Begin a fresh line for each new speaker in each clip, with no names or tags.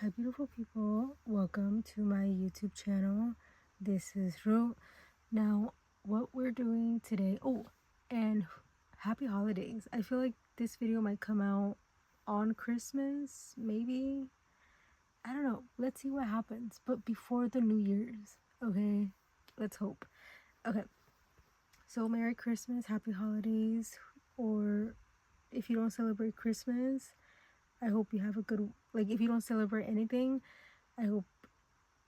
Hi beautiful people, welcome to my YouTube channel. This is Ru. Now what we're doing today, and happy holidays. I feel like this video might come out on Christmas, maybe, I don't know, let's see what happens, but before the New Year's, okay? Let's hope. Okay, so Merry Christmas, happy holidays, or if you don't celebrate Christmas, I hope you have a good, like if you don't celebrate anything, I hope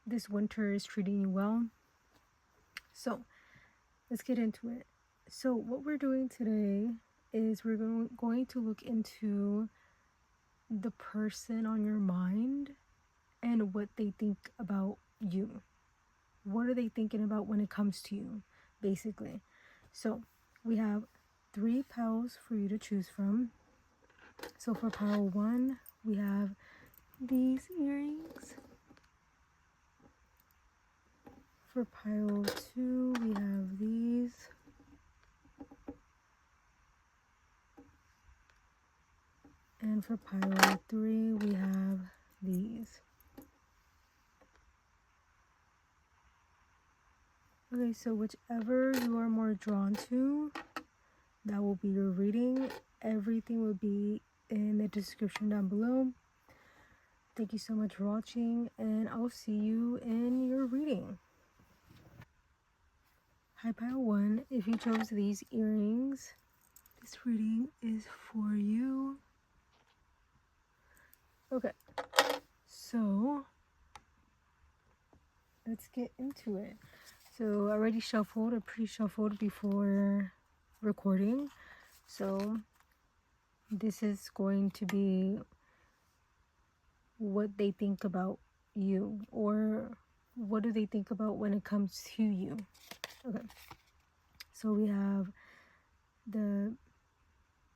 this winter is treating you well. So let's get into it. So what we're doing today is we're going to look into the person on your mind and what they think about you. What are they thinking about when it comes to you, basically? So we have 3 piles for you to choose from. So for pile 1, we have these earrings. For pile 2, we have these. And for pile 3, we have these. Okay, so whichever you are more drawn to, that will be your reading. Everything will be in the description down below. Thank you so much for watching, and I'll see you in your reading. Hi, pile 1. If you chose these earrings, this reading is for you. Okay, so let's get into it. So I already shuffled, I pre-shuffled before recording. So this is going to be what they think about you, or what do they think about when it comes to you. Okay, so we have the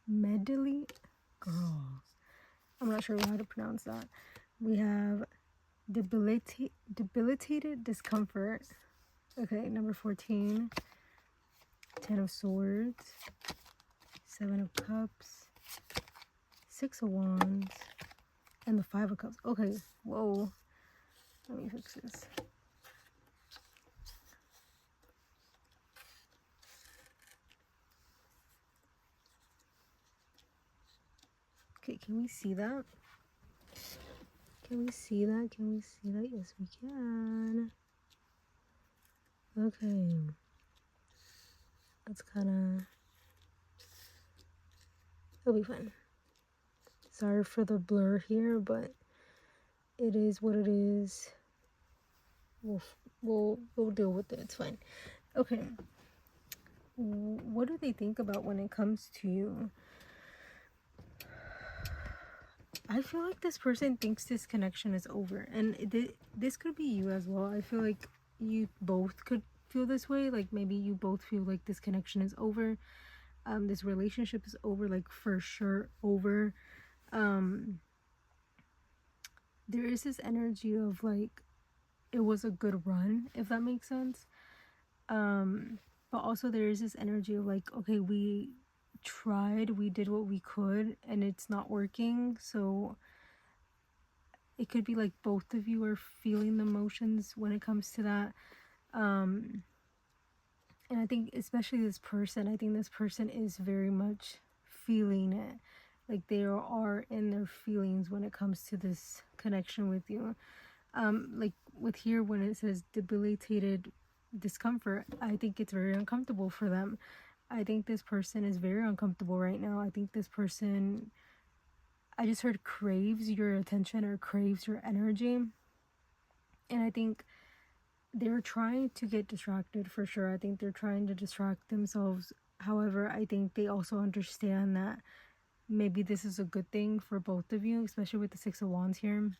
medley, girl, I'm not sure how to pronounce that. We have debilitated discomfort. Okay, number 14, 10 of swords, 7 of cups, 6 of wands, and the 5 of cups. Okay, whoa, let me fix this. Okay, can we see that? Can we see that? Can we see that? Yes, we can. Okay. That's kind of... it'll be fun. Sorry for the blur here, but it is what it is. We'll deal with it. It's fine. Okay. What do they think about when it comes to you? I feel like this person thinks this connection is over, and this could be you as well. I feel like you both could feel this way. Like maybe you both feel like this connection is over. This relationship is over, like for sure over. There is this energy of like it was a good run, if that makes sense. But also there is this energy of like, okay, we tried, we did what we could, and it's not working. So it could be like both of you are feeling the emotions when it comes to that. And I think especially this person, I think this person is very much feeling it. Like they are in their feelings when it comes to this connection with you. Like with here when it says debilitated discomfort, I think it's very uncomfortable for them. I think this person is very uncomfortable right now. I think this person, I just heard craves your attention or craves your energy. And I think they're trying to get distracted for sure. I think they're trying to distract themselves. However, I think they also understand that maybe this is a good thing for both of you, especially with the 6 of Wands here.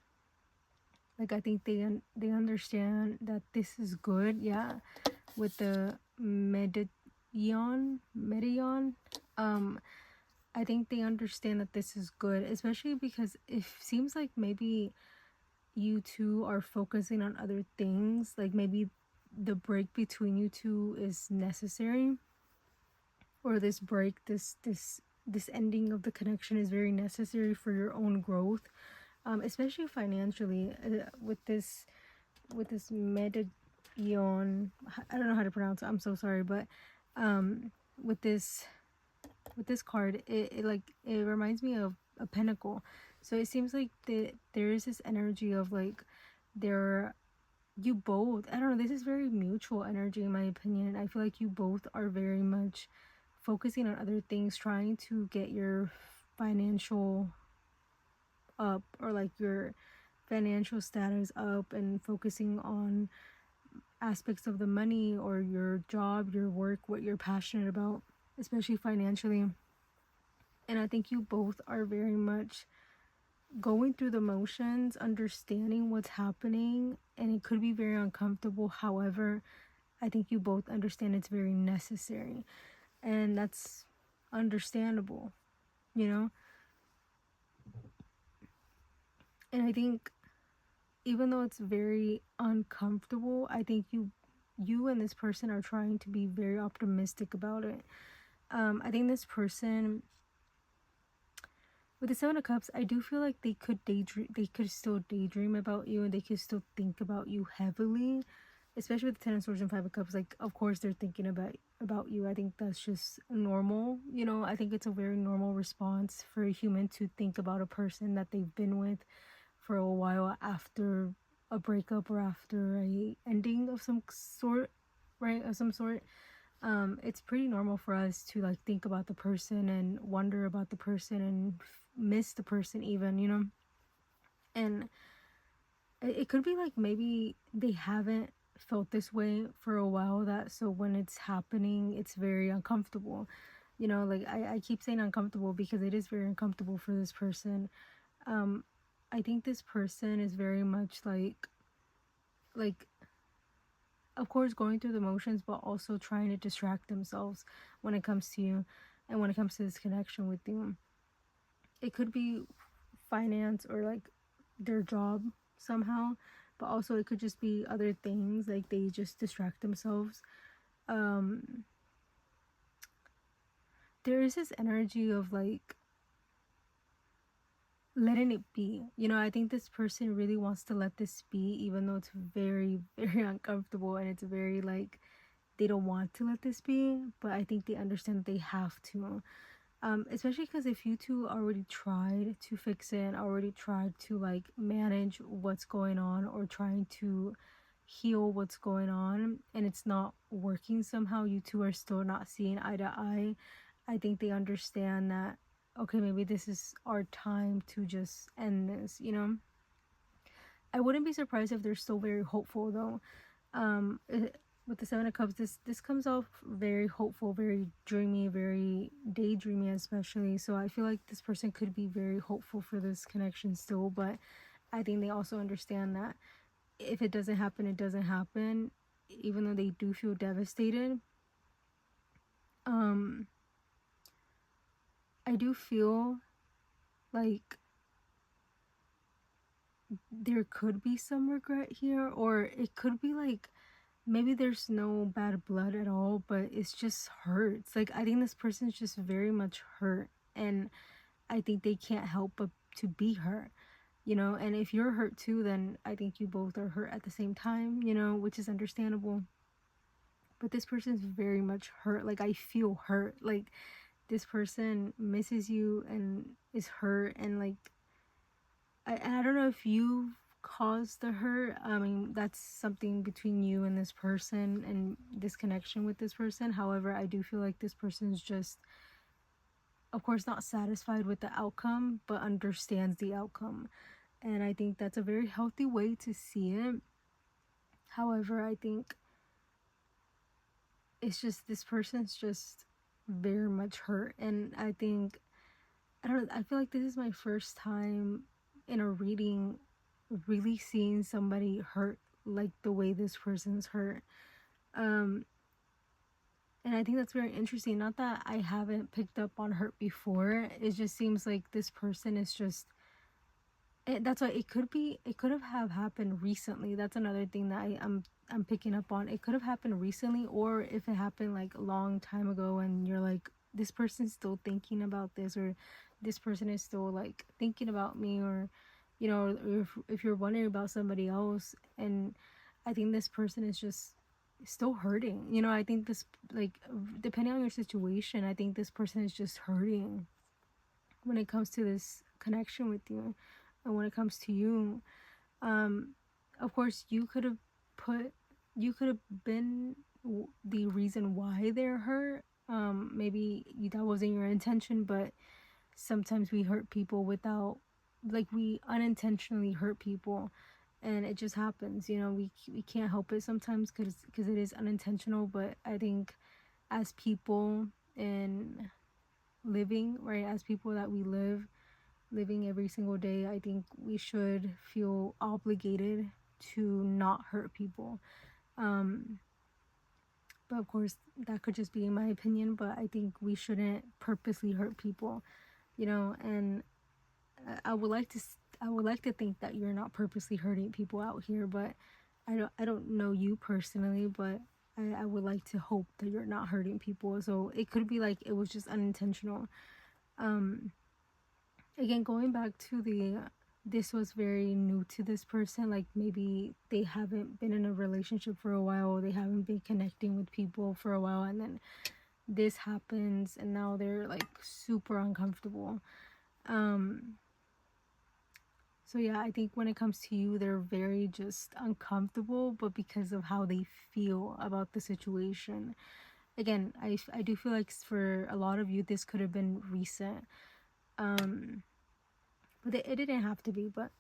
Like I think they understand that this is good. Yeah, with the Medallion. I think they understand that this is good, especially because it seems like maybe you two are focusing on other things. Like maybe the break between you two is necessary, or this break, this ending of the connection is very necessary for your own growth. especially financially, with this medallion. I don't know how to pronounce it. I'm so sorry, but with this card, it reminds me of a pentacle. So it seems like there is this energy of like there you both, I don't know, this is very mutual energy in my opinion. I feel like you both are very much focusing on other things, trying to get your financial up, or like your financial status up, and focusing on aspects of the money or your job, your work, what you're passionate about, especially financially. And I think you both are very much going through the motions, understanding what's happening, and it could be very uncomfortable. However, I think you both understand it's very necessary, and that's understandable, you know? And I think even though it's very uncomfortable, I think you and this person are trying to be very optimistic about it. I think this person with the Seven of Cups, I do feel like they could daydream. They could still daydream about you, and they could still think about you heavily, especially with the Ten of Swords and Five of Cups. Like, of course, they're thinking about you. I think that's just normal. You know, I think it's a very normal response for a human to think about a person that they've been with for a while after a breakup or after a ending of some sort, right? Of some sort. It's pretty normal for us to like think about the person and wonder about the person and miss the person even, you know? And it could be like maybe they haven't felt this way for a while, that so when it's happening it's very uncomfortable, you know? Like I keep saying uncomfortable because it is very uncomfortable for this person. um I think this person is very much like of course going through the motions, but also trying to distract themselves when it comes to you and when it comes to this connection with you. It could be finance or like their job somehow, but also it could just be other things, like they just distract themselves. um there is this energy of like letting it be, you know? I think this person really wants to let this be, even though it's very very uncomfortable, and it's very like they don't want to let this be, but I think they understand that they have to. Especially because if you two already tried to fix it, already tried to like manage what's going on, or trying to heal what's going on, and it's not working somehow, you two are still not seeing eye to eye, I think they understand that, okay, maybe this is our time to just end this, you know? I wouldn't be surprised if they're still very hopeful though. With the Seven of Cups, this comes off very hopeful, very dreamy, very daydreamy especially. So I feel like this person could be very hopeful for this connection still, but I think they also understand that if it doesn't happen, it doesn't happen. Even though they do feel devastated, um, I do feel like there could be some regret here, or it could be like maybe there's no bad blood at all, but it's just hurts. Like I think this person's just very much hurt, and I think they can't help but to be hurt, you know? And if you're hurt too, then I think you both are hurt at the same time, you know, which is understandable. But this person's very much hurt. Like I feel hurt. Like this person misses you and is hurt, and like I don't know if you've caused the hurt. I mean, that's something between you and this person and this connection with this person. However, I do feel like this person's just, of course, not satisfied with the outcome, but understands the outcome. And I think that's a very healthy way to see it. However, I think it's just this person's just very much hurt. And I think, I don't know, I feel like this is my first time in a reading really seeing somebody hurt like the way this person's hurt. um and I think that's very interesting. Not that I haven't picked up on hurt before, it just seems like this person is just that's why it could have happened recently. That's another thing that I'm picking up on. It could have happened recently, or if it happened like a long time ago and you're like, this person's still thinking about this, or this person is still like thinking about me, or you know, if you're wondering about somebody else, and I think this person is just still hurting, you know. I think this, like, depending on your situation, I think this person is just hurting when it comes to this connection with you, and when it comes to you. Of course, you could have been the reason why they're hurt. Maybe that wasn't your intention, but sometimes we hurt people without, like, we unintentionally hurt people, and it just happens, you know. We can't help it sometimes because it is unintentional. But I think as people, and living, right, as people that we living every single day, I think we should feel obligated to not hurt people. But of course, that could just be my opinion, but I think we shouldn't purposely hurt people, you know. And I would like to think that you're not purposely hurting people out here, but I don't know you personally, but I would like to hope that you're not hurting people. So it could be like it was just unintentional. Again, going back to this was very new to this person, like maybe they haven't been in a relationship for a while, or they haven't been connecting with people for a while, and then this happens and now they're like super uncomfortable. So yeah, I think when it comes to you, they're very just uncomfortable, but because of how they feel about the situation. Again, I do feel like for a lot of you this could have been recent, but it didn't have to be, but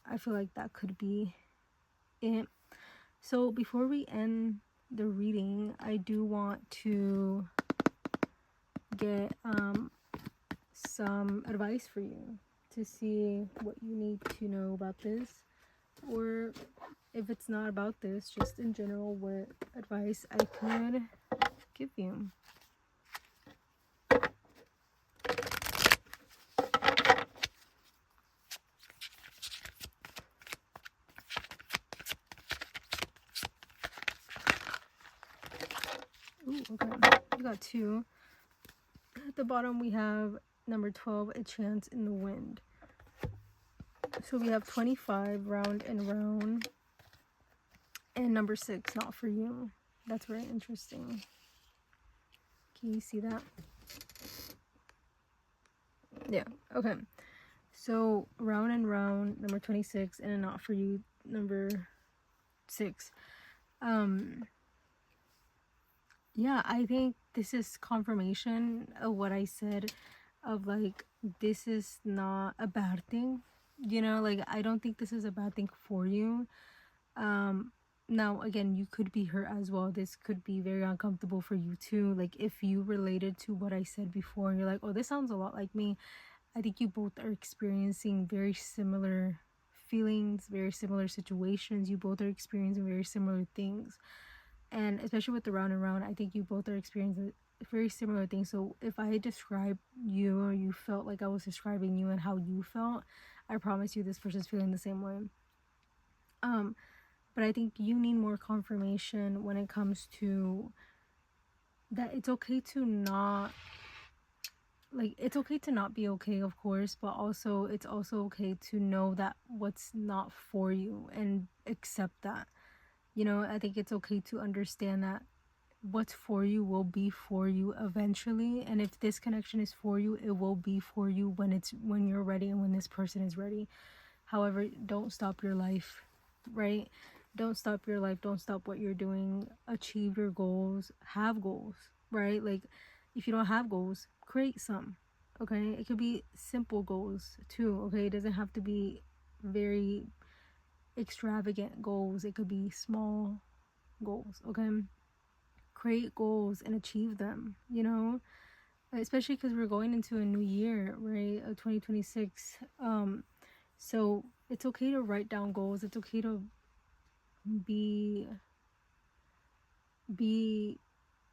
I feel like that could be it. So before we end the reading, I do want to get some advice for you to see what you need to know about this, or if it's not about this, just in general, what advice I could give you. Ooh, okay. We got two. At the bottom we have number 12, a chance in the wind. So we have 25, round and round, and number 6, not for you. That's very interesting. Can you see that? Yeah, okay. So round and round, number 26, and a not for you, number 6. Yeah, I think this is confirmation of what I said, of like, this is not a bad thing, you know. Like, I don't think this is a bad thing for you. Now again, you could be hurt as well. This could be very uncomfortable for you too. Like, if you related to what I said before and you're like, oh, this sounds a lot like me, I think you both are experiencing very similar feelings, very similar situations. You both are experiencing very similar things. And especially with the round and round, I think you both are experiencing very similar things. So if I describe you, or you felt like I was describing you and how you felt, I promise you this person's feeling the same way. But I think you need more confirmation when it comes to that. It's okay to not, like, it's okay to not be okay, of course, but also it's also okay to know that what's not for you and accept that. You know, I think it's okay to understand that what's for you will be for you eventually, and if this connection is for you, it will be for you when you're ready and when this person is ready. However, don't stop your life, right? Don't stop your life. Don't stop what you're doing. Achieve your goals. Have goals, right? Like, if you don't have goals, create some, okay? It could be simple goals too, okay? It doesn't have to be very extravagant goals. It could be small goals, okay? Create goals and achieve them, you know, especially because we're going into a new year, right? 2026. So it's okay to write down goals. It's okay to be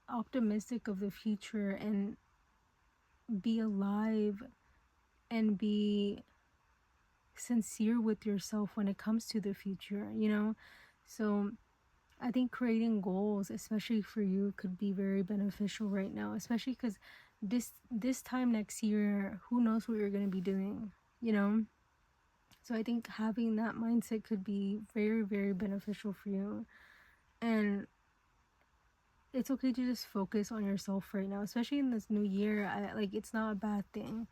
optimistic of the future, and be alive, and be sincere with yourself when it comes to the future, you know. So I think creating goals, especially for you, could be very beneficial right now, especially because this time next year, who knows what you're going to be doing, you know. So I think having that mindset could be very, very beneficial for you. And it's okay to just focus on yourself right now, especially in this new year. It's not a bad thing,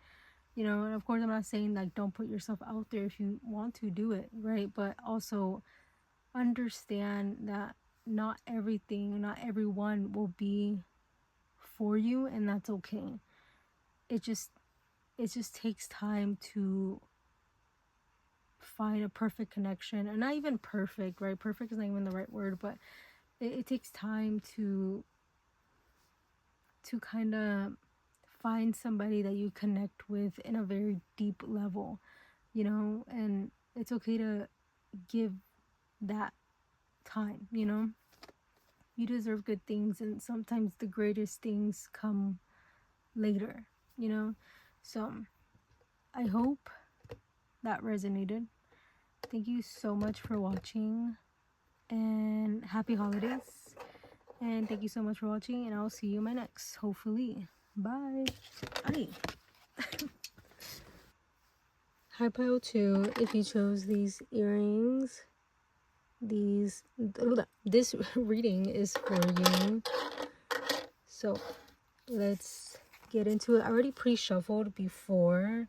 you know. And of course, I'm not saying like don't put yourself out there. If you want to, do it, right? But also understand that not everything, not everyone will be for you, and that's okay. It just takes time to find a perfect connection, and not even perfect, right? Perfect is not even the right word, but it takes time to kind of find somebody that you connect with in a very deep level, you know. And it's okay to give that time, you know. You deserve good things, and sometimes the greatest things come later, you know. So I hope that resonated. Thank you so much for watching, and happy holidays. And thank you so much for watching, and I'll see you in my next, hopefully. Bye. Bye. Hi, pile 2. If you chose these earrings, this reading is for you. So let's get into it. I already pre-shuffled before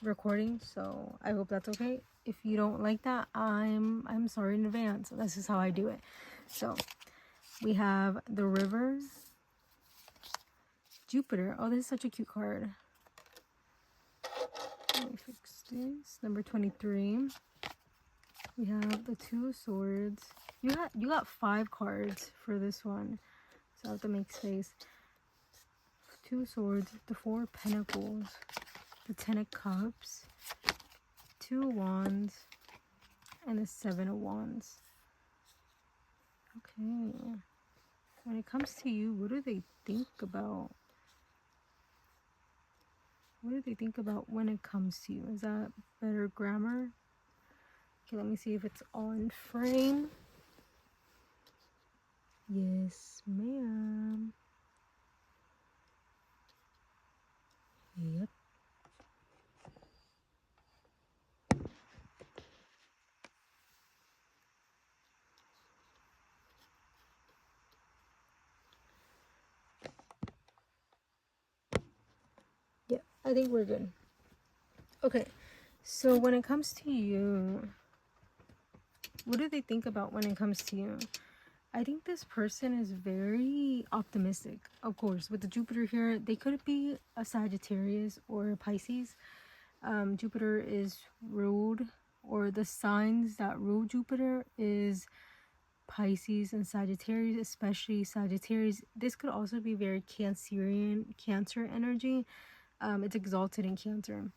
recording, so I hope that's okay. If you don't like that, I'm sorry in advance. This is how I do it. So we have the River, Jupiter. Oh, this is such a cute card. Let me fix this. Number 23. We have the Two of Swords. You got 5 cards for this one, so I have to make space. Two of Swords, the Four of Pentacles, the Ten of Cups, Two of Wands, and the Seven of Wands. Okay. When it comes to you, what do they think about? What do they think about when it comes to you? Is that better grammar? Okay, let me see if it's on frame. Yes, ma'am. Yep. Yeah, I think we're good. Okay, so when it comes to you, what do they think about when it comes to you? I think this person is very optimistic. Of course, with the Jupiter here, they could be a Sagittarius or a Pisces. Jupiter is ruled, or the signs that rule Jupiter is Pisces and Sagittarius, especially Sagittarius. This could also be very Cancerian, Cancer energy. It's exalted in Cancer.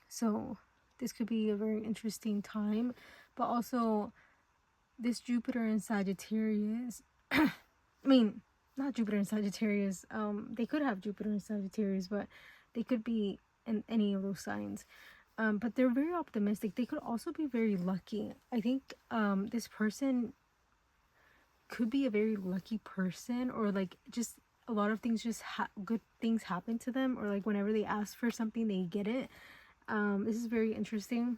So this could be a very interesting time. But also, this Jupiter in Sagittarius, I mean, not Jupiter in Sagittarius. They could have Jupiter in Sagittarius, but they could be in any of those signs. But they're very optimistic. They could also be very lucky. I think this person could be a very lucky person, or like just a lot of things, just good things happen to them, or like whenever they ask for something, they get it. This is very interesting.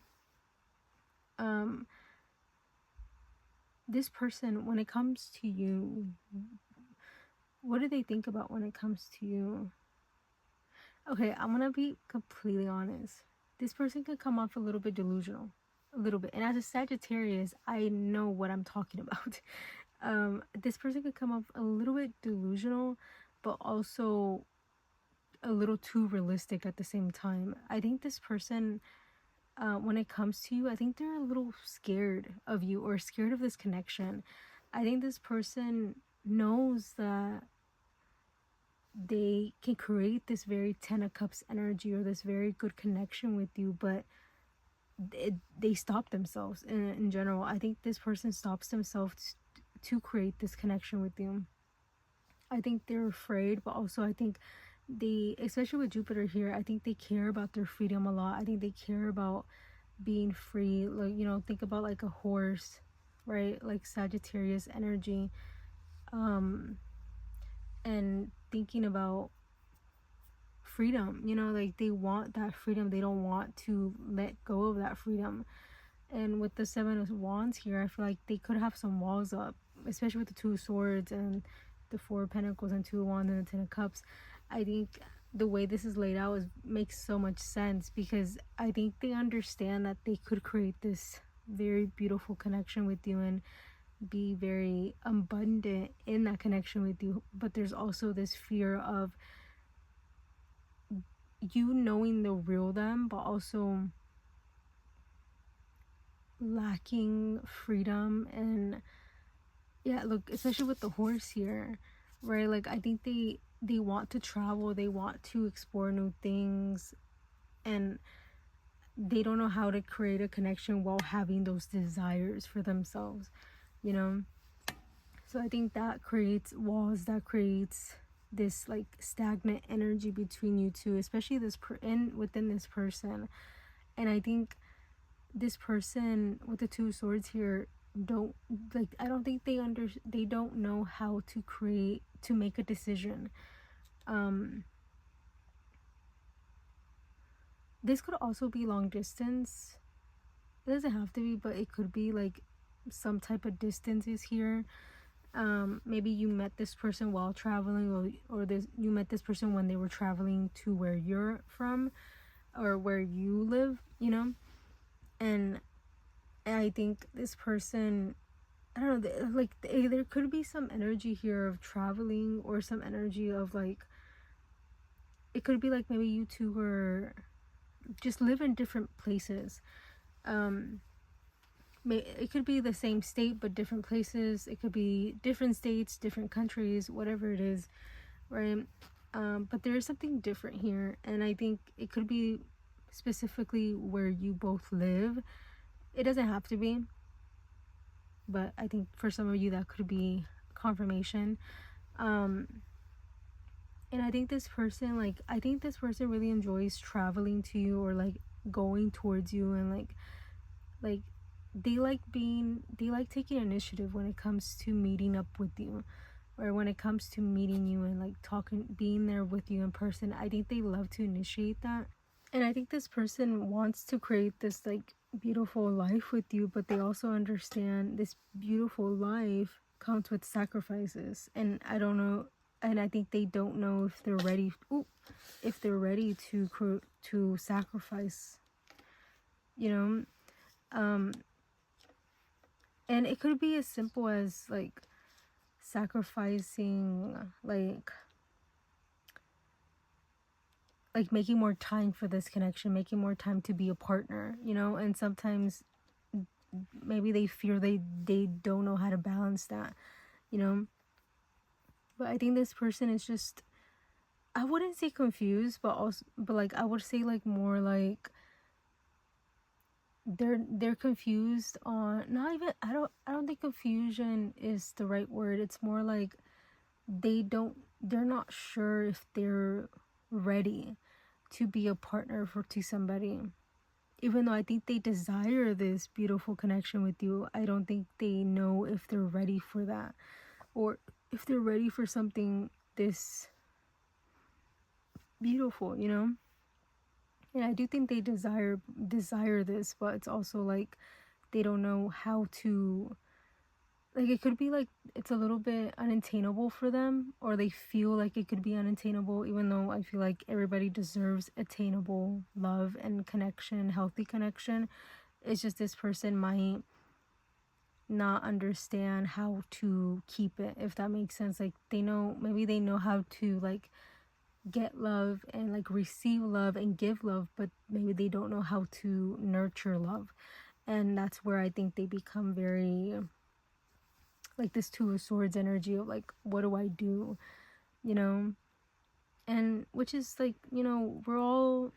This person, when it comes to you, what do they think about when it comes to you? Okay, I'm gonna be completely honest. This person could come off a little bit delusional, a little bit. And as a Sagittarius, I know what I'm talking about. This person could come off a little bit delusional, but also a little too realistic at the same time. I think this person, when it comes to you, I think they're a little scared of you, or scared of this connection. I think this person knows that they can create this very Ten of Cups energy, or this very good connection with you, but they stop themselves. In general, I think this person stops themselves to create this connection with you. I think they're afraid, but also I think they, especially with Jupiter here, I think they care about their freedom a lot. I think they care about being free. Like, you know, think about like a horse, right? Like Sagittarius energy. And thinking about freedom, you know, like they want that freedom. They don't want to let go of that freedom. And with the Seven of Wands here, I feel like they could have some walls up, especially with the Two of Swords and the Four of Pentacles and Two of Wands and the Ten of Cups. I think the way this is laid out makes so much sense, because I think they understand that they could create this very beautiful connection with you and be very abundant in that connection with you. But there's also this fear of you knowing the real them, but also lacking freedom. And yeah, look, especially with the horse here, right? Like I think they want to travel, they want to explore new things, and they don't know how to create a connection while having those desires for themselves, you know. So I think that creates walls, that creates this like stagnant energy between you two, especially within this person. And I think this person with the Two of Swords here I don't think they don't know how to make a decision. This could also be long distance. It doesn't have to be, but it could be like some type of distances here. Maybe you met this person while traveling, or you met this person when they were traveling to where you're from or where you live, you know. And I think this person, I don't know, like there could be some energy here of traveling, or some energy of like, it could be like maybe you two were just live in different places. It could be the same state but different places. It could be different states, different countries, whatever it is, right? But there is something different here, and I think it could be specifically where you both live. It doesn't have to be, but I think for some of you that could be confirmation. And I think this person really enjoys traveling to you, or like going towards you, and like they like taking initiative when it comes to meeting up with you, or when it comes to meeting you and like being there with you in person. I think they love to initiate that. And I think this person wants to create this like beautiful life with you, but they also understand this beautiful life comes with sacrifices. And I don't know, and I think they don't know if they're ready to sacrifice, you know. And it could be as simple as like sacrificing like making more time for this connection, making more time to be a partner, you know. And sometimes maybe they fear they don't know how to balance that, you know. But I think this person is just, I wouldn't say confused, but like I would say like more like they're confused on, not even, I don't think confusion is the right word. It's more like they're not sure if they're ready to be a partner to somebody. Even though I think they desire this beautiful connection with you, I don't think they know if they're ready for that, or if they're ready for something this beautiful, you know. And I do think they desire this, but it's also like they don't know how to, like it could be like it's a little bit unattainable for them, or they feel like it could be unattainable, even though I feel like everybody deserves attainable love and connection, healthy connection. It's just this person might not understand how to keep it, if that makes sense. Like maybe they know how to like get love and like receive love and give love, but maybe they don't know how to nurture love. And that's where I think they become very like this Two of Swords energy of like, what do I do, you know. And which is like, you know, we're all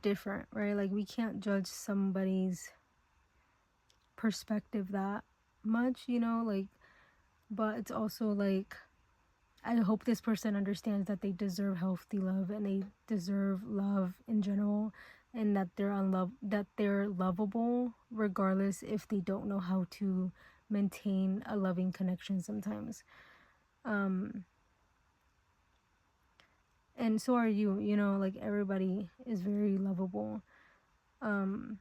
different, right? Like we can't judge somebody's perspective that much, you know, like, but it's also like, I hope this person understands that they deserve healthy love, and they deserve love in general, and that they're lovable regardless if they don't know how to maintain a loving connection sometimes. and so are you. You know, like everybody is very lovable. And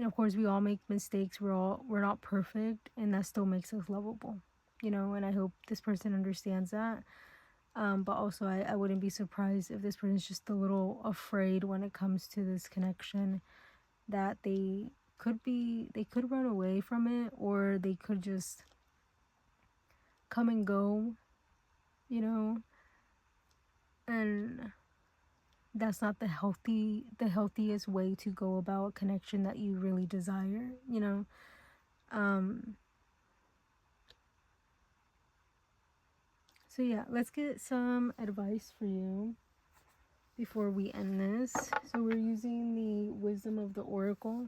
of course we all make mistakes. We're not perfect, and that still makes us lovable, you know. And I hope this person understands that. But also I wouldn't be surprised if this person is just a little afraid when it comes to this connection, that they could run away from it, or they could just come and go, you know. And that's not the healthiest way to go about a connection that you really desire, you know. So yeah, let's get some advice for you before we end this. So we're using the Wisdom of the Oracle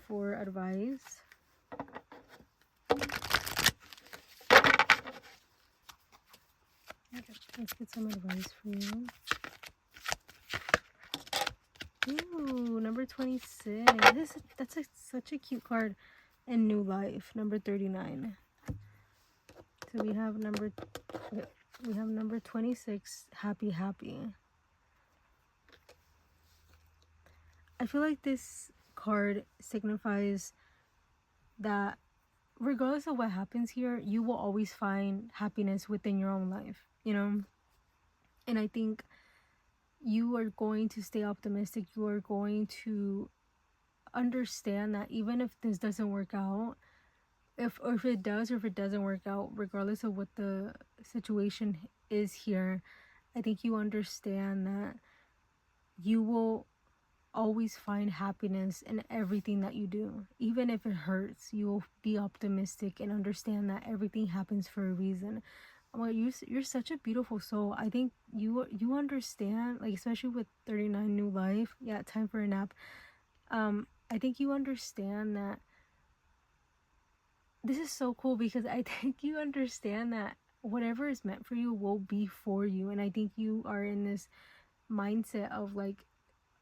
for advice. Okay, let's get some advice for you. Ooh, number 26. That's such a cute card. And New Life, number 39. So we have number 26, happy. I feel like this card signifies that regardless of what happens here, you will always find happiness within your own life, you know? And I think you are going to stay optimistic. You are going to understand that even if this doesn't work out, if it does or if it doesn't work out, regardless of what the situation is here, I think you understand that you will always find happiness in everything that you do. Even if it hurts, you will be optimistic and understand that everything happens for a reason. Well, you're such a beautiful soul. I think you understand, like, especially with 39 New Life. Yeah, time for a nap. I think you understand that this is so cool, because I think you understand that whatever is meant for you will be for you. And I think you are in this mindset of like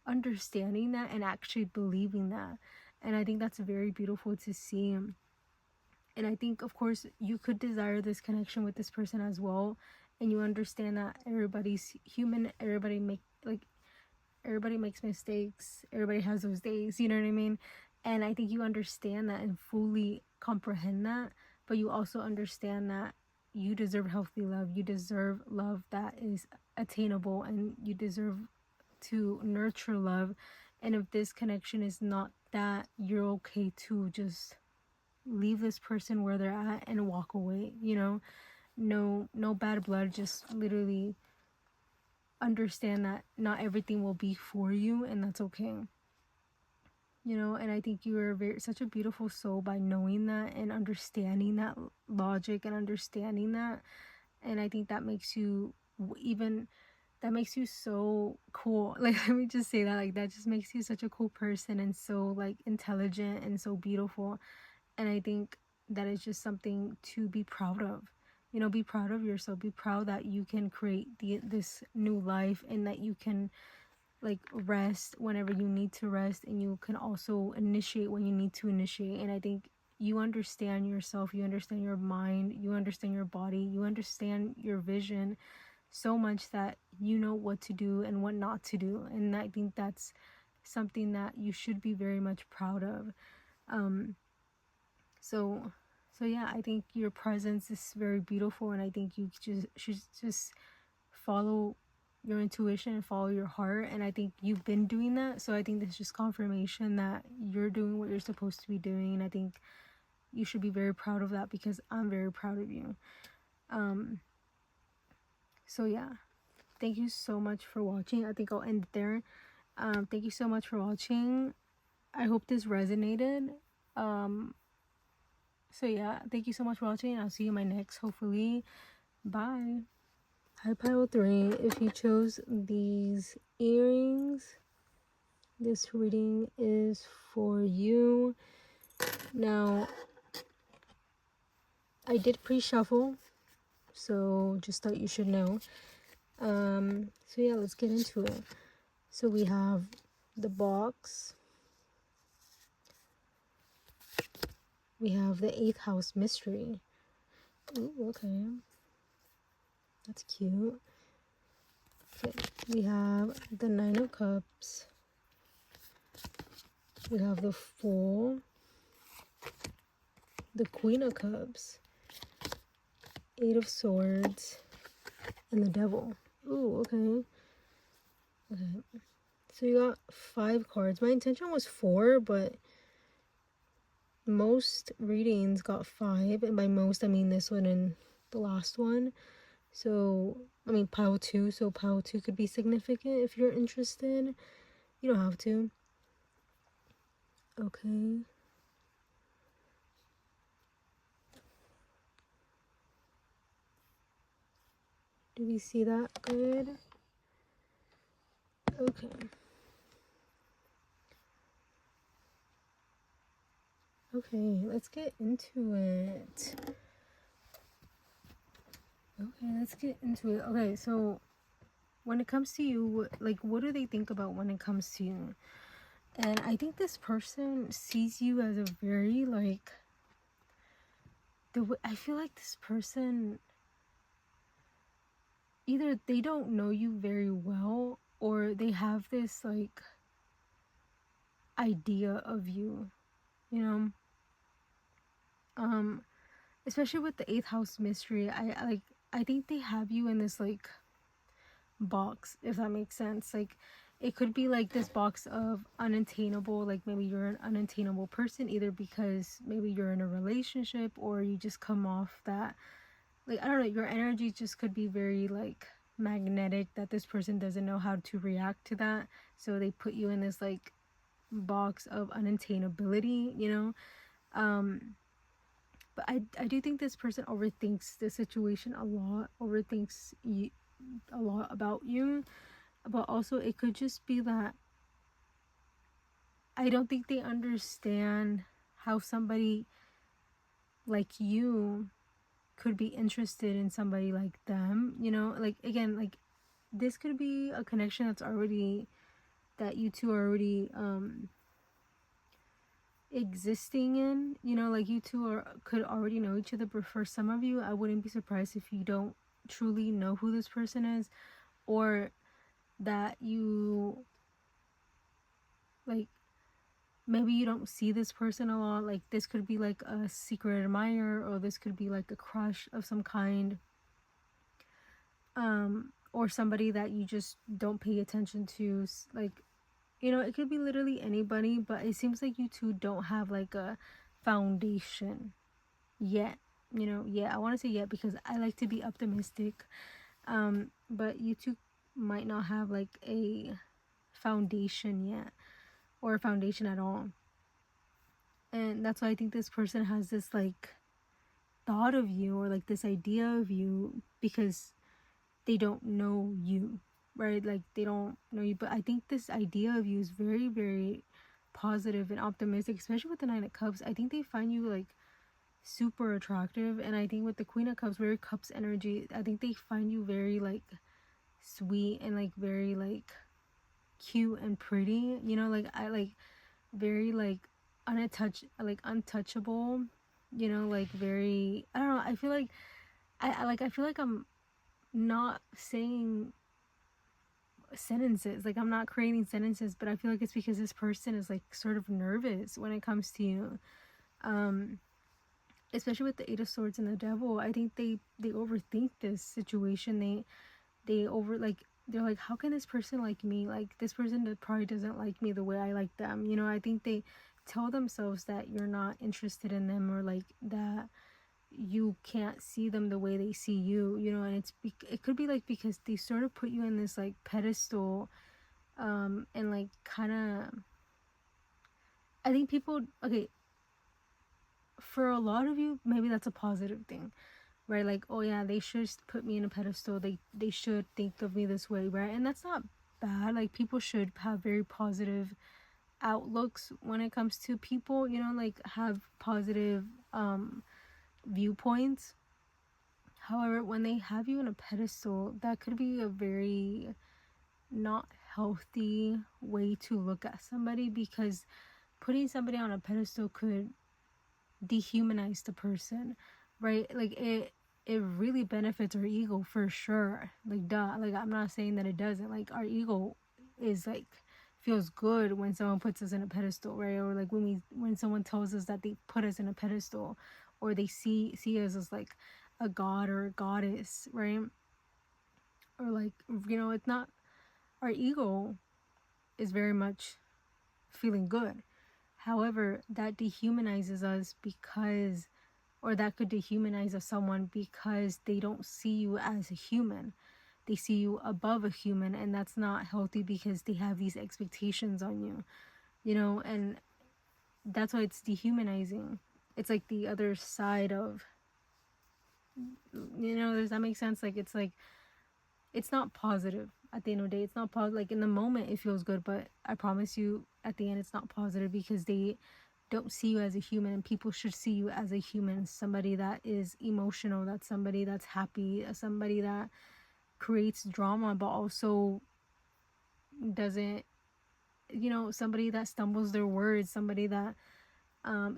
understanding that and actually believing that. And I think that's very beautiful to see. And I think, of course, you could desire this connection with this person as well. And you understand that everybody's human. Everybody makes mistakes. Everybody has those days. You know what I mean? And I think you understand that and fully comprehend that. But you also understand that you deserve healthy love. You deserve love that is attainable, and you deserve to nurture love. And if this connection is not that, you're okay to just leave this person where they're at and walk away, you know. No bad blood, just literally understand that not everything will be for you, and that's okay, you know. And I think you are such a beautiful soul by knowing that and understanding that logic and understanding that. And I think that makes you so cool. Like, let me just say that, like, that just makes you such a cool person, and so like intelligent and so beautiful. And I think that is just something to be proud of. You know, be proud of yourself. Be proud that you can create this new life, and that you can like rest whenever you need to rest, and you can also initiate when you need to initiate. And I think you understand yourself, you understand your mind, you understand your body, you understand your vision so much that you know what to do and what not to do. And I think that's something that you should be very much proud of. So yeah, I think your presence is very beautiful, and I think you should just follow your intuition and follow your heart. And I think you've been doing that, so I think this is just confirmation that you're doing what you're supposed to be doing. And I think you should be very proud of that, because I'm very proud of you. So yeah, thank you so much for watching. I think I'll end it there. Thank you so much for watching. I hope this resonated. So yeah, thank you so much for watching. I'll see you in my next, hopefully. Bye. Hi, Pile 3. If you chose these earrings, this reading is for you. Now, I did pre-shuffle, so just thought you should know. So yeah, let's get into it. So we have the box. We have the 8th house mystery. Ooh, okay. That's cute. Okay, we have the Nine of Cups. We have the Fool, the Queen of Cups, Eight of Swords, and the Devil. Ooh, okay. Okay. So you got 5 cards. My intention was 4, but most readings got 5. And by most, I mean this one and the last one. So, I mean, pile 2. So pile 2 could be significant if you're interested. You don't have to. Okay. Do we see that good? Okay. Okay, let's get into it. Okay, so when it comes to you, like, what do they think about when it comes to you? And I think this person sees you as a very, like, I feel like this person, either they don't know you very well, or they have this, like, idea of you, you know? Especially with the 8th house mystery, I think they have you in this, like, box, if that makes sense. Like, it could be like this box of unattainable, like maybe you're an unattainable person, either because maybe you're in a relationship, or you just come off that, like, I don't know, your energy just could be very, like, magnetic, that this person doesn't know how to react to that, so they put you in this, like, box of unattainability, you know. But I do think this person overthinks the situation a lot, overthinks a lot about you. But also, it could just be that I don't think they understand how somebody like you could be interested in somebody like them, you know? Like, again, like, this could be a connection that's already, that you two are already existing in, you know, like, you two could already know each other. But for some of you, I wouldn't be surprised if you don't truly know who this person is, or that you, like, maybe you don't see this person a lot. Like, this could be like a secret admirer, or this could be like a crush of some kind, or somebody that you just don't pay attention to. Like, you know, it could be literally anybody, but it seems like you two don't have like a foundation yet, you know. Yeah, I want to say yet because I like to be optimistic, but you two might not have like a foundation yet, or a foundation at all. And that's why I think this person has this, like, thought of you, or like this idea of you, because they don't know you, right? Like, they don't know you. But I think this idea of you is very, very positive and optimistic, especially with the 9 of Cups. I think they find you, like, super attractive. And I think with the Queen of Cups, very Cups energy, I think they find you very, like, sweet, and like very, like, cute and pretty, you know. Like, I like very, like, untouchable, you know. Like, very, I don't know, I feel like I feel like I'm not saying sentences, like, I'm not creating sentences, but I feel like it's because this person is, like, sort of nervous when it comes to you, especially with the 8 of Swords and the Devil. I think they overthink this situation. They over, like, they're like, how can this person like me? Like, this person that probably doesn't like me the way I like them, you know. I think they tell themselves that you're not interested in them, or like that you can't see them the way they see you, you know. And it could be like because they sort of put you in this, like, pedestal, and like, kind of, I think people, okay, for a lot of you, maybe that's a positive thing, right? Like, oh yeah, they should put me in a pedestal, they should think of me this way, right? And that's not bad. Like, people should have very positive outlooks when it comes to people, you know, like, have positive viewpoints. However, when they have you in a pedestal, that could be a very not healthy way to look at somebody, because putting somebody on a pedestal could dehumanize the person, right? Like, it really benefits our ego for sure. Like, duh. Like, I'm not saying that it doesn't. Like, our ego is like feels good when someone puts us in a pedestal, right? Or like when someone tells us that they put us in a pedestal, or they see us as like a god or a goddess, right? Or like, it's not, our ego is very much feeling good. However, that dehumanizes us because, or that could dehumanize someone because they don't see you as a human. They see you above a human, and that's not healthy because they have these expectations on you, and that's why it's dehumanizing. It's like the other side of, does that make sense? Like it's not positive at the end of the day. It's not positive. Like in the moment it feels good, but I promise you at the end it's not positive because they don't see you as a human, and people should see you as a human, somebody that is emotional, that's somebody that's happy, somebody that creates drama but also doesn't, somebody that stumbles their words, somebody that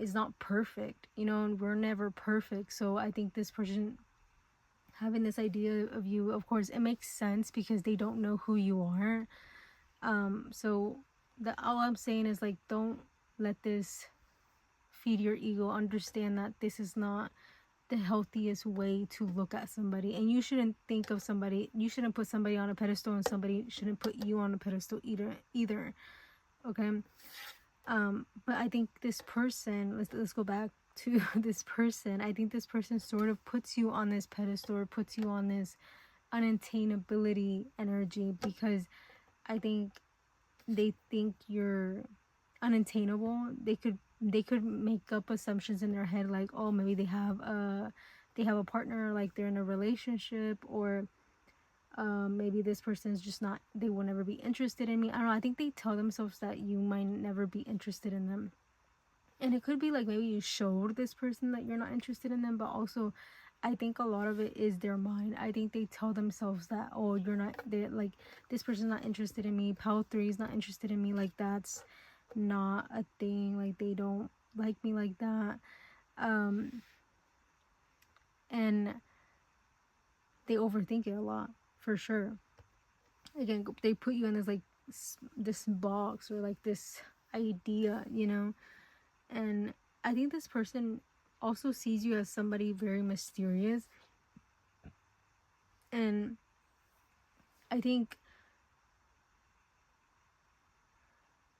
is not perfect, and we're never perfect. So I think this person having this idea of you, of course it makes sense because they don't know who you are. So all I'm saying is, like, don't let this feed your ego. Understand that this is not the healthiest way to look at somebody, and you shouldn't put somebody on a pedestal, and somebody shouldn't put you on a pedestal either. Okay. But I think this person, let's go back to this person. I think this person sort of puts you on this pedestal, or puts you on this unattainability energy, because I think they think you're unattainable. They could make up assumptions in their head, like, oh, maybe they have a partner, like they're in a relationship, or maybe this person's just not, they will never be interested in me. I don't know. I think they tell themselves that you might never be interested in them. And it could be like maybe you showed this person that you're not interested in them, but also I think a lot of it is their mind. I think they tell themselves that, oh, you're not, they're like, this person's not interested in me, Pal 3 is not interested in me, like that's not a thing, like they don't like me like that. And they overthink it a lot, for sure. Again, they put you in this like this box, or like this idea, and I think this person also sees you as somebody very mysterious. And I think,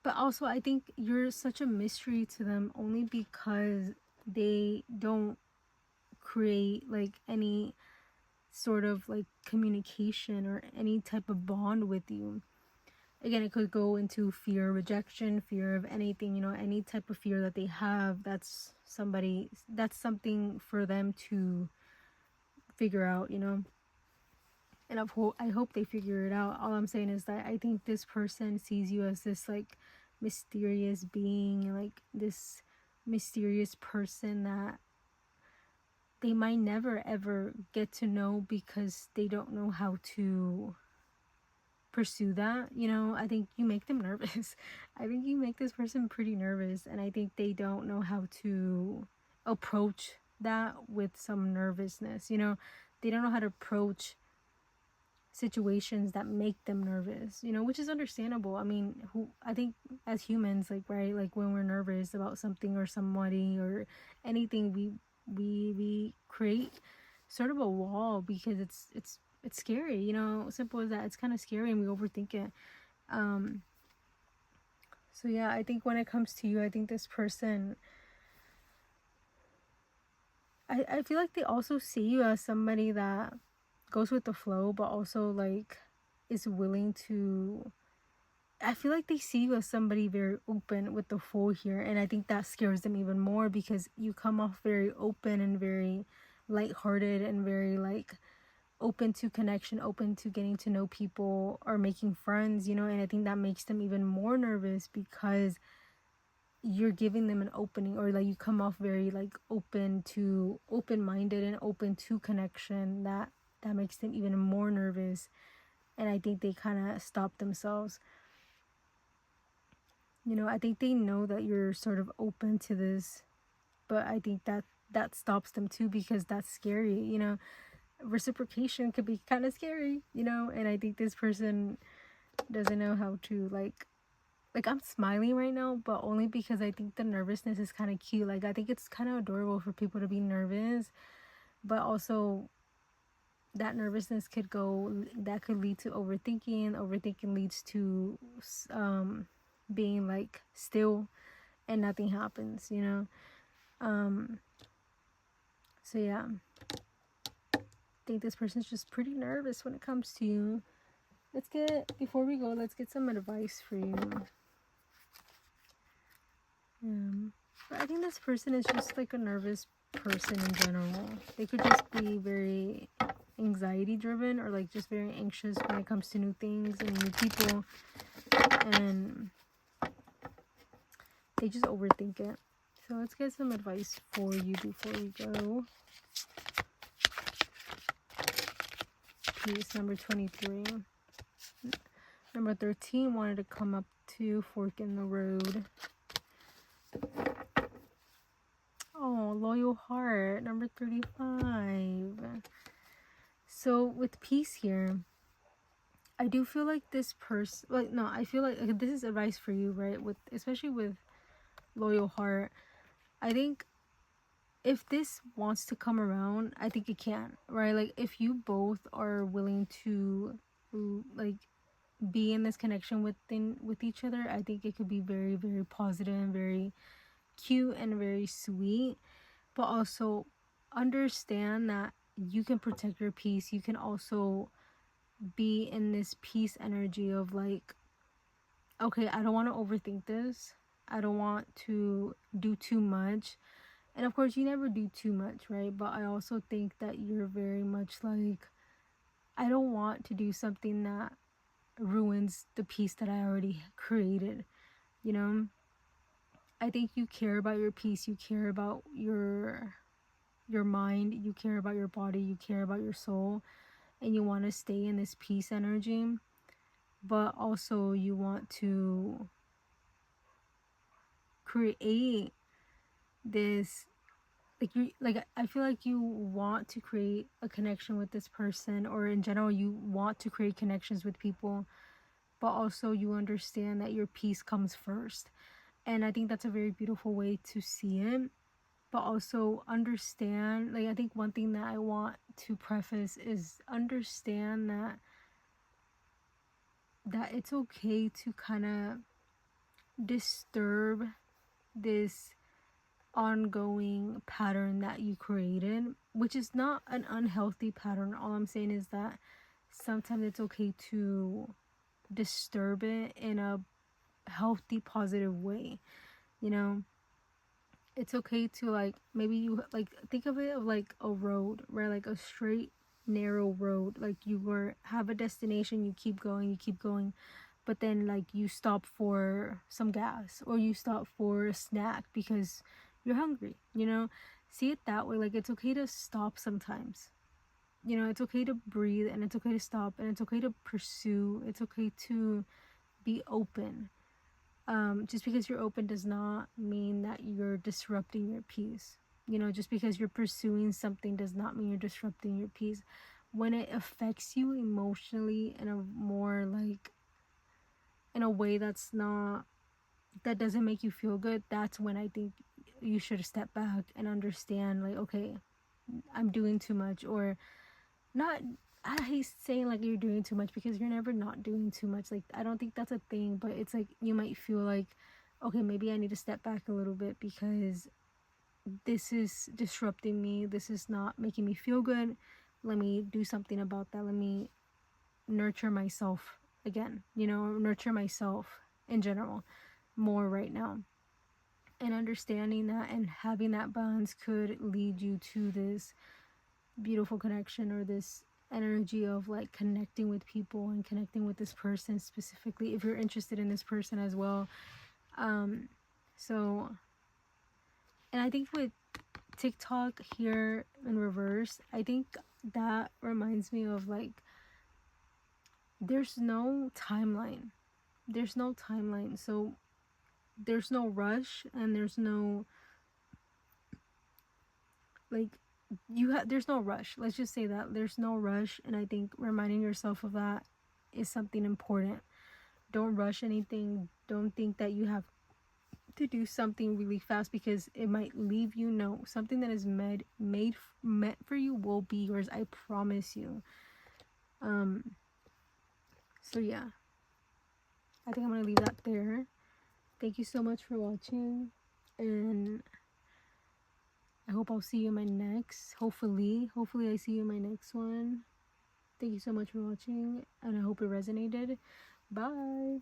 but also I think you're such a mystery to them only because they don't create like any sort of like communication or any type of bond with you. Again, it could go into fear, rejection, fear of anything, any type of fear that they have. That's something for them to figure out, and I hope they figure it out. All I'm saying is that I think this person sees you as this like mysterious being, like this mysterious person that they might never ever get to know because they don't know how to pursue that. I think you make them nervous. I think you make this person pretty nervous, and I think they don't know how to approach that with some nervousness. They don't know how to approach situations that make them nervous, which is understandable. I mean, I think as humans, like, right, like when we're nervous about something or somebody or anything, we create sort of a wall because it's scary, simple as that. It's kind of scary and we overthink it. So yeah, I think when it comes to you, I think this person, I feel like they also see you as somebody that goes with the flow, but also like is willing to, I feel like they see you as somebody very open with the flow here, and I think that scares them even more because you come off very open and very lighthearted and very like open to connection, open to getting to know people or making friends, and I think that makes them even more nervous because you're giving them an opening, or like you come off very like open-minded and open to connection. That makes them even more nervous, and I think they kind of stop themselves. I think they know that you're sort of open to this, but I think that that stops them too, because that's scary, you know. Reciprocation could be kind of scary, you know. And I think this person doesn't know how to like I'm smiling right now, but only because I think the nervousness is kind of cute. Like I think it's kind of adorable for people to be nervous, but also that nervousness could lead to overthinking. Overthinking leads to being like still and nothing happens, you know. So yeah, I think this person's just pretty nervous when it comes to you. Before we go, let's get some advice for you. But I think this person is just like a nervous person in general. They could just be very anxiety driven, or like just very anxious when it comes to new things and new people, and they just overthink it. So let's get some advice for you before we go. Piece number 23. Number 13 wanted to come up to fork in the road. Oh, loyal heart. Number 35. So with peace here, I do feel like this person, like, no, I feel like this is advice for you, right? Especially with loyal heart. I think if this wants to come around, I think it can, right? Like if you both are willing to like be in this connection with each other, I think it could be very, very positive and very cute and very sweet. But also understand that you can protect your peace. You can also be in this peace energy of like, okay, I don't want to overthink this. I don't want to do too much. And of course, you never do too much, right? But I also think that you're very much like, I don't want to do something that ruins the peace that I already created, you know? I think you care about your peace. You care about your mind. You care about your body. You care about your soul. And you want to stay in this peace energy. But also you want to create this, I feel like you want to create a connection with this person, or in general you want to create connections with people, but also you understand that your peace comes first. And I think that's a very beautiful way to see it. But also understand, like, I think one thing that I want to preface is understand that it's okay to kind of disturb this ongoing pattern that you created, which is not an unhealthy pattern. All I'm saying is that sometimes it's okay to disturb it in a healthy, positive way, you know. It's okay to, like, maybe you, like, think of it of like a road, right? Like a straight narrow road. Like you have a destination, you keep going, but then like you stop for some gas, or you stop for a snack because you're hungry, you know. See it that way. Like it's okay to stop sometimes, you know. It's okay to breathe, and it's okay to stop, and it's okay to pursue. It's okay to be open. Just because you're open does not mean that you're disrupting your peace. You know, just because you're pursuing something does not mean you're disrupting your peace. When it affects you emotionally in a more like, in a way that doesn't make you feel good, that's when I think you should step back and understand, like, okay, I'm doing too much. Or not, I hate saying like you're doing too much, because you're never not doing too much. Like I don't think that's a thing, but it's like you might feel like, okay, maybe I need to step back a little bit because this is disrupting me, this is not making me feel good. Let me do something about that. Let me nurture myself again, you know, nurture myself in general more right now. And understanding that and having that balance could lead you to this beautiful connection, or this energy of like connecting with people and connecting with this person specifically, if you're interested in this person as well. So, and I think with TikTok here in reverse, I think that reminds me of like, there's no timeline. So there's no rush, and there's no like there's no rush. Let's just say that there's no rush, and I think reminding yourself of that is something important. Don't rush anything. Don't think that you have to do something really fast because it might leave you. No, something that is meant for you will be yours. I promise you. So yeah, I think I'm gonna leave that there. Thank you so much for watching, and I hope I'll see you in my next. Hopefully I see you in my next one. Thank you so much for watching, and I hope it resonated. Bye.